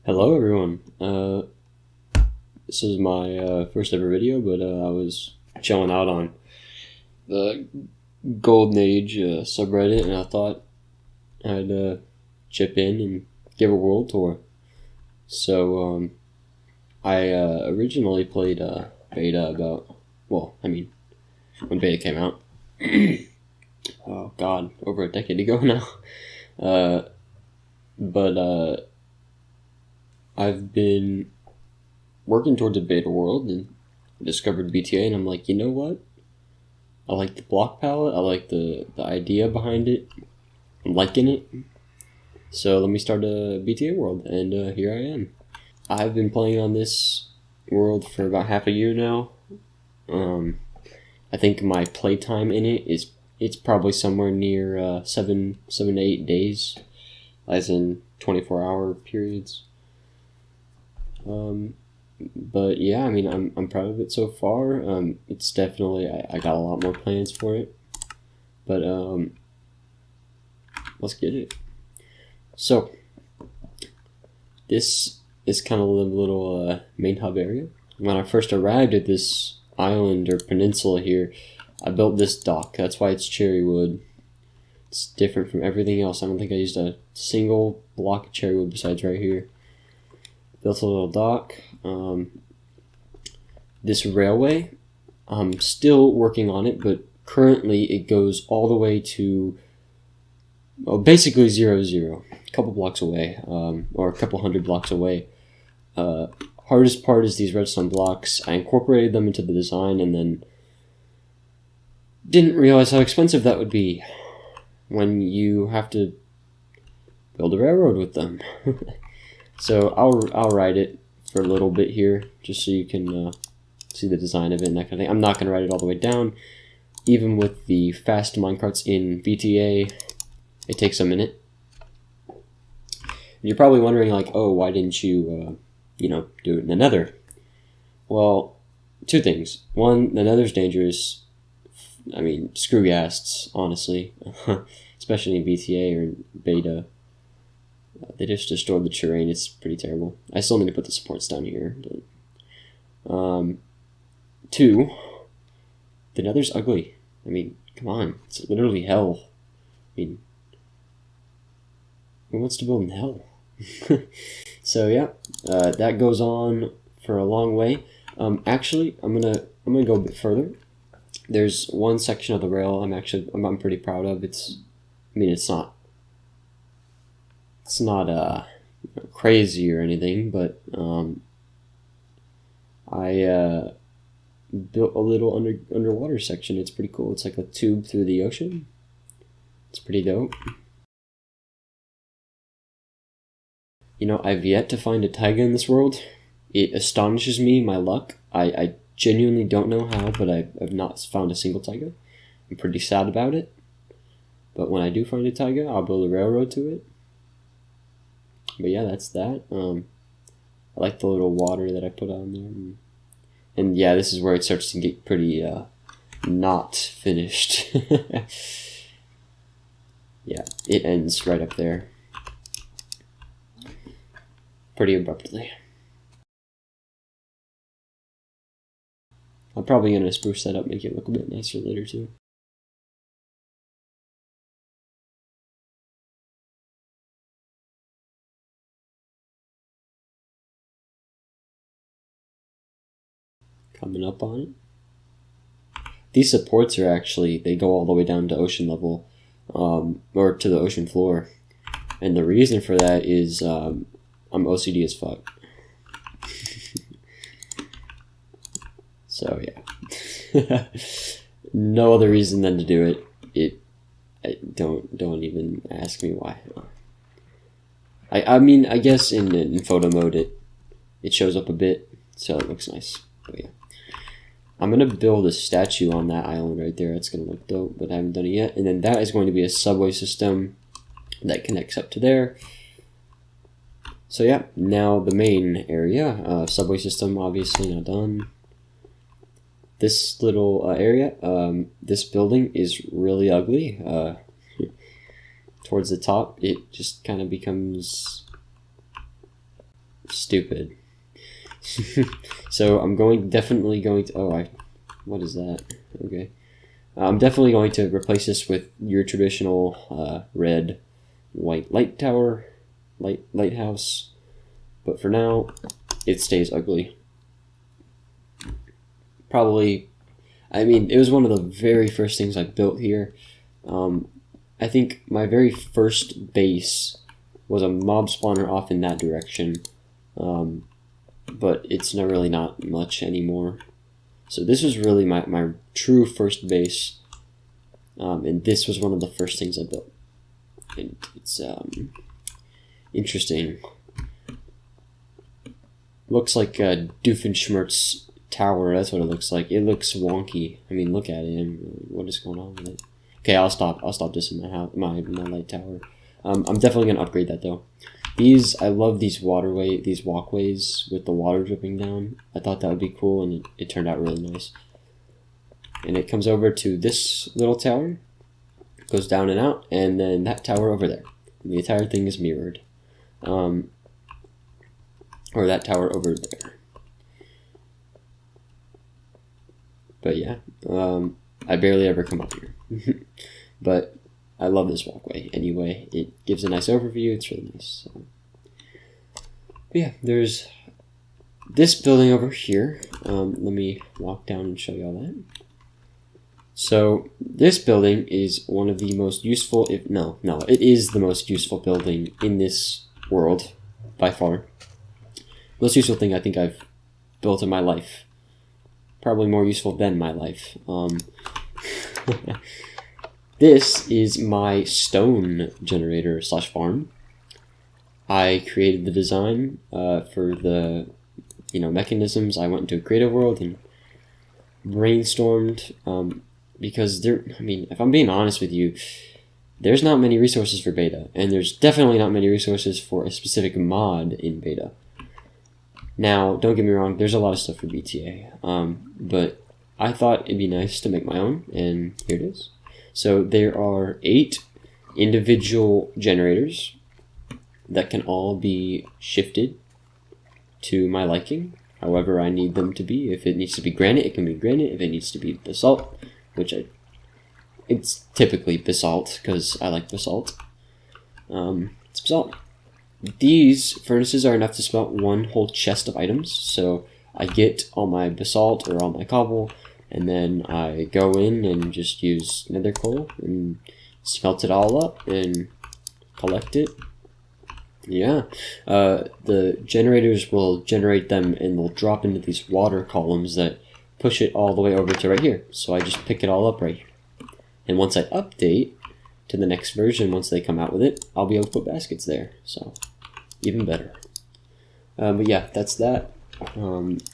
Hello everyone. This is my first ever video, but I was chilling out on the Golden Age subreddit, and I thought I'd chip in and give a world tour. So I originally played beta when beta came out. Oh God, over a decade ago now. But I've been working towards a beta world and discovered BTA, and I'm like, you know what? I like the block palette. I like the idea behind it. I'm liking it. So let me start a BTA world, and here I am. I've been playing on this world for about half a year now. I think my playtime in it's probably somewhere near 7 to 8 days, as in 24-hour periods. But yeah, I mean, I'm proud of it so far. It's definitely I got a lot more plans for it, but let's get it. So this is kind of the little main hub area. When I first arrived at this island or peninsula here, I built this dock. That's why it's cherry wood. It's different from everything else. I don't think I used a single block of cherry wood besides right here. Built a little dock. This railway, I'm still working on it, but currently it goes all the way to basically 0, a couple blocks away, or a couple hundred blocks away. Hardest part is these redstone blocks. I incorporated them into the design and then didn't realize how expensive that would be when you have to build a railroad with them. So I'll write it for a little bit here, just so you can see the design of it and that kind of thing. I'm not going to write it all the way down. Even with the fast minecarts in BTA, it takes a minute. And you're probably wondering, like, oh, why didn't you, do it in the Nether? Well, two things. One, the Nether's dangerous. I mean, screw ghasts, honestly. Especially in BTA or in beta. They just destroyed the terrain. It's pretty terrible. I still need to put the supports down here. But, two, the Nether's ugly. I mean, come on. It's literally hell. I mean, who wants to build in hell? So yeah, that goes on for a long way. Actually, I'm gonna go a bit further. There's one section of the rail I'm pretty proud of. It's not crazy or anything, but I built a little underwater section. It's pretty cool. It's like a tube through the ocean. It's pretty dope. You know, I've yet to find a taiga in this world. It astonishes me, my luck. I genuinely don't know how, but I've not found a single taiga. I'm pretty sad about it. But when I do find a taiga, I'll build a railroad to it. But yeah, that's that. I like the little water that I put on there. And yeah, this is where it starts to get pretty not finished. Yeah, it ends right up there. Pretty abruptly. I'm probably going to spruce that up, make it look a bit nicer later too. Coming up on it. These supports are actually, they go all the way down to ocean level, or to the ocean floor. And the reason for that is I'm OCD as fuck. So yeah. No other reason than to do it. Don't even ask me why. I mean, I guess in photo mode it shows up a bit, so it looks nice. But yeah. I'm going to build a statue on that island right there. It's going to look dope, but I haven't done it yet. And then that is going to be a subway system that connects up to there. So yeah, now the main area. Subway system, obviously not done. This little area, this building is really ugly. Towards the top, it just kind of becomes stupid. So I'm definitely going to, what is that? Okay. I'm definitely going to replace this with your traditional red, white lighthouse. But for now, it stays ugly. Probably, I mean, it was one of the very first things I built here. I think my very first base was a mob spawner off in that direction. But it's really not much anymore. So this was really my true first base. And this was one of the first things I built. And it's interesting. Looks like a Doofenshmirtz tower. That's what it looks like. It looks wonky. I mean, look at it. What is going on with it? Okay, I'll stop this in my house, my light tower. I'm definitely gonna upgrade that though. I love these walkways with the water dripping down. I thought that would be cool, and it turned out really nice. And it comes over to this little tower, goes down and out, and then that tower over there. And the entire thing is mirrored. Or that tower over there. But yeah, I barely ever come up here. But I love this walkway anyway. It gives a nice overview. It's really nice. So. But yeah, there's this building over here. Let me walk down and show you all that. So this building is one of the most useful, it is the most useful building in this world by far. Most useful thing I think I've built in my life. Probably more useful than my life. This is my stone generator / farm. I created the design for the mechanisms. I went into a creative world and brainstormed because if I'm being honest with you, there's not many resources for beta, and there's definitely not many resources for a specific mod in beta. Now, don't get me wrong, there's a lot of stuff for BTA, but I thought it'd be nice to make my own, and here it is. So there are 8 individual generators that can all be shifted to my liking, however I need them to be. If it needs to be granite, it can be granite. If it needs to be basalt, it's typically basalt because I like basalt. It's basalt. These furnaces are enough to smelt one whole chest of items, so I get all my basalt or all my cobble, and then I go in and just use nether coal and smelt it all up and collect it. Yeah, the generators will generate them and they'll drop into these water columns that push it all the way over to right here. So I just pick it all up right here. And once I update to the next version, once they come out with it, I'll be able to put baskets there. So even better. But yeah, that's that.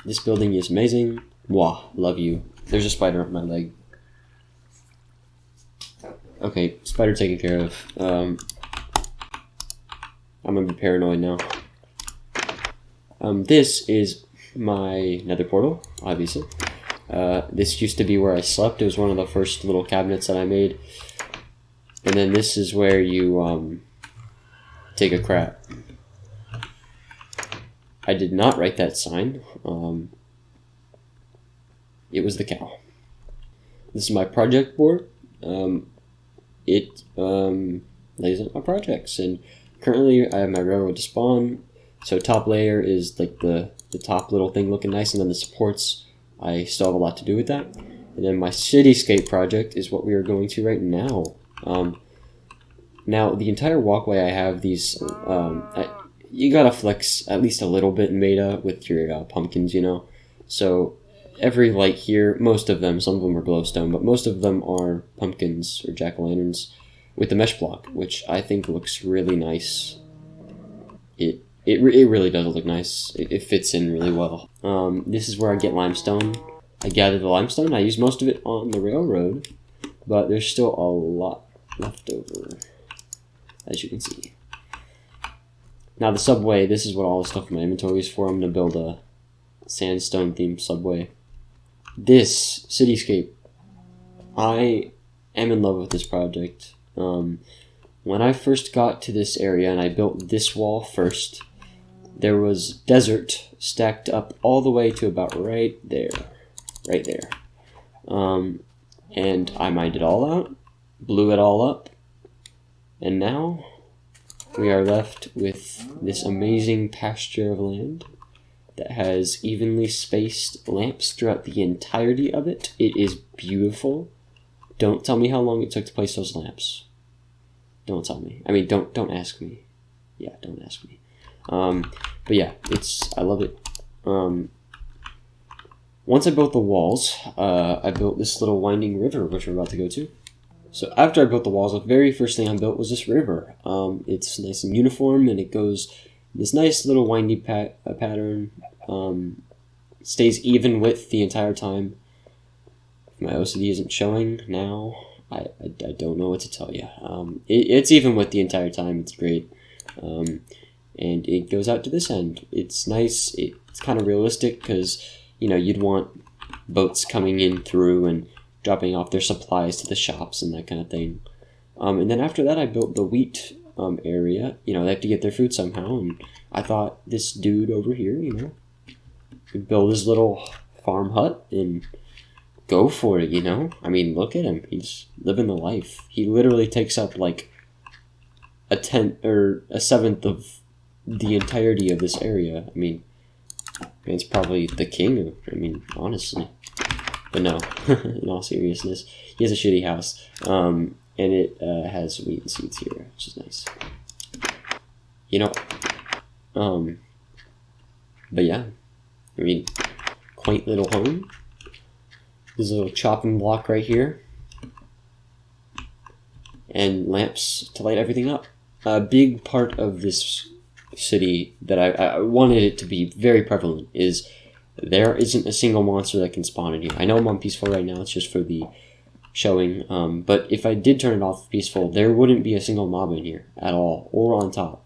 This building is amazing. Wow, love you. There's a spider up my leg. Okay, spider taken care of. I'm gonna be paranoid now. This is my nether portal, obviously. This used to be where I slept. It was one of the first little cabinets that I made. And then this is where you take a crap. I did not write that sign. It was the cow. This is my project board. It lays out my projects, and currently I have my railroad to spawn. So top layer is like the top little thing looking nice, and then the supports, I still have a lot to do with that. And then my cityscape project is what we are going to right now. Now the entire walkway I have these, you gotta flex at least a little bit in beta with your pumpkins, So every light here, most of them, some of them are glowstone, but most of them are pumpkins or jack-o'-lanterns with the mesh block, which I think looks really nice. It really does look nice. It fits in really well. This is where I get limestone. I gather the limestone. I use most of it on the railroad, but there's still a lot left over, as you can see. Now the subway, this is what all the stuff in my inventory is for. I'm going to build a sandstone themed subway. This cityscape, I am in love with this project. When I first got to this area and I built this wall first, there was desert stacked up all the way to about right there. And I mined it all out, blew it all up, and now we are left with this amazing pasture of land that has evenly spaced lamps throughout the entirety of it. It is beautiful. Don't tell me how long it took to place those lamps. Don't tell me. I mean, don't ask me. Yeah, don't ask me. But yeah, I love it. Once I built the walls, I built this little winding river, which we're about to go to. So after I built the walls, the very first thing I built was this river. It's nice and uniform, and it goes this nice little windy pattern. Stays even width the entire time. If my OCD isn't showing now, I don't know what to tell you. It's even width the entire time. It's great. And it goes out to this end. It's nice. It's kind of realistic because, you'd want boats coming in through and dropping off their supplies to the shops and that kind of thing. And then after that, I built the wheat area. They have to get their food somehow. And I thought this dude over here, could build his little farm hut and go for it, I mean, look at him. He's living the life. He literally takes up like a tenth or a seventh of the entirety of this area. I mean, it's probably the king, honestly. But no, in all seriousness, he has a shitty house. And it has wheat and seeds here, which is nice. But yeah, quaint little home. There's a little chopping block right here. And lamps to light everything up. A big part of this city that I wanted it to be very prevalent is there isn't a single monster that can spawn in here. I know I'm on peaceful right now, it's just for the showing. But if I did turn it off peaceful, there wouldn't be a single mob in here at all, or on top.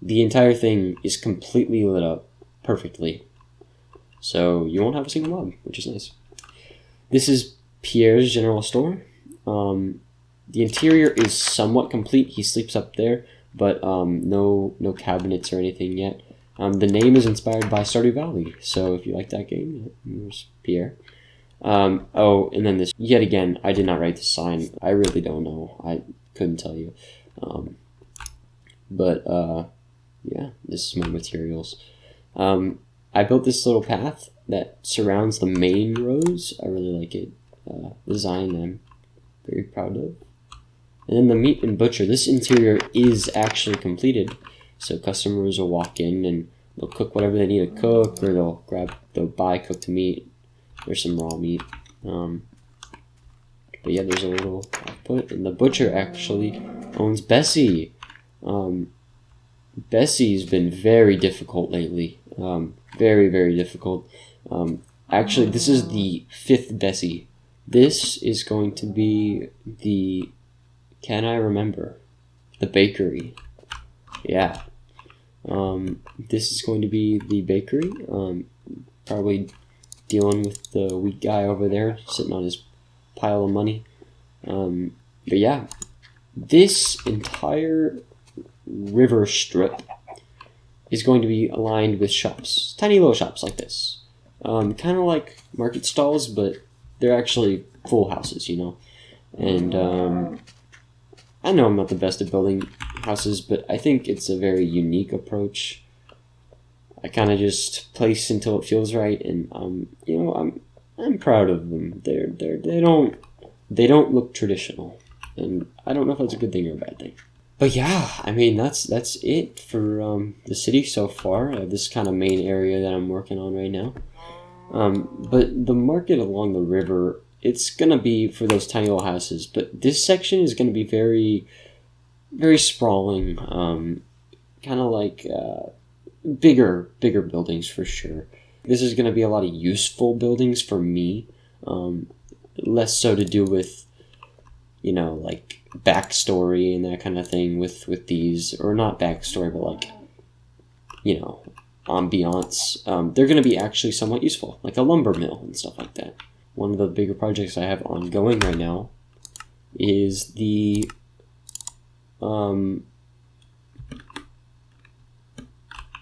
The entire thing is completely lit up perfectly. So you won't have a single mob, which is nice. This is Pierre's general store. The interior is somewhat complete. He sleeps up there, but no cabinets or anything yet. The name is inspired by Stardew Valley, so if you like that game, there's Pierre. Oh, and then this, yet again, I did not write the sign. I really don't know. I couldn't tell you. Yeah, this is my materials. I built this little path that surrounds the main roads. I really like it. Design I'm very proud of. And then the meat and butcher. This interior is actually completed. So customers will walk in and they'll cook whatever they need to cook, or they'll buy cooked meat. There's some raw meat. But yeah, there's a little output. And the butcher actually owns Bessie. Bessie's been very difficult lately. Very, very difficult. Actually, this is the 5th Bessie. This is going to be the... Can I remember? The bakery. Yeah. This is going to be the bakery. Probably dealing with the weak guy over there, sitting on his pile of money. But yeah, this entire river strip is going to be aligned with shops. Tiny little shops like this. Kind of like market stalls, but they're actually full houses, And I know I'm not the best at building houses, but I think it's a very unique approach. I kind of just place until it feels right, and I'm proud of them. They don't look traditional, and I don't know if that's a good thing or a bad thing. But yeah, that's it for the city so far. This kind of main area that I'm working on right now. But the market along the river, it's gonna be for those tiny little houses. But this section is gonna be very, very sprawling. Kind of like bigger buildings for sure. This is gonna be a lot of useful buildings for me. Less so to do with, like backstory and that kind of thing with these, or not backstory, but like, ambiance. They're going to be actually somewhat useful, like a lumber mill and stuff like that. One of the bigger projects I have ongoing right now is the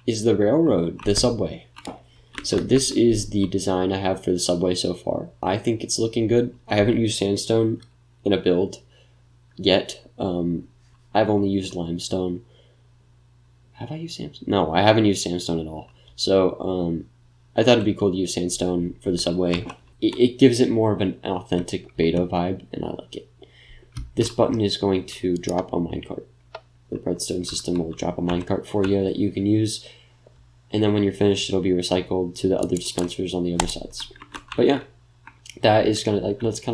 is the railroad, the subway. So this is the design I have for the subway so far. I think it's looking good. I haven't used sandstone in a build yet. I've only used limestone. Have I used sandstone? No, I haven't used sandstone at all. So I thought it'd be cool to use sandstone for the subway. It gives it more of an authentic beta vibe, and I like it. This button is going to drop a minecart. The redstone system will drop a minecart for you that you can use, and then when you're finished, it'll be recycled to the other dispensers on the other sides. But yeah, that's kind of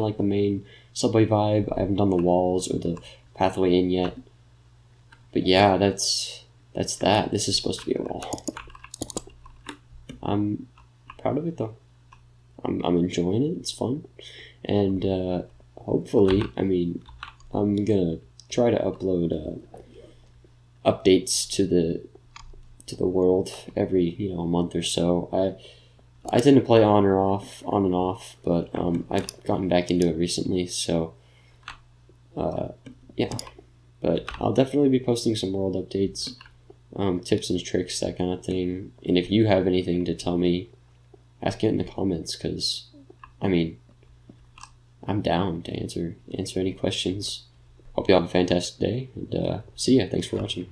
like the main subway vibe. I haven't done the walls or the pathway in yet, but yeah, that's that. This is supposed to be a wall. I'm proud of it though. I'm enjoying it. It's fun, and hopefully, I mean, I'm gonna try to upload updates to the world every a month or so. I tend to play on and off, but I've gotten back into it recently. So yeah, but I'll definitely be posting some world updates, tips and tricks, that kind of thing. And if you have anything to tell me, ask it in the comments, because I mean, I'm down to answer any questions. Hope you have a fantastic day, and see ya. Thanks for watching.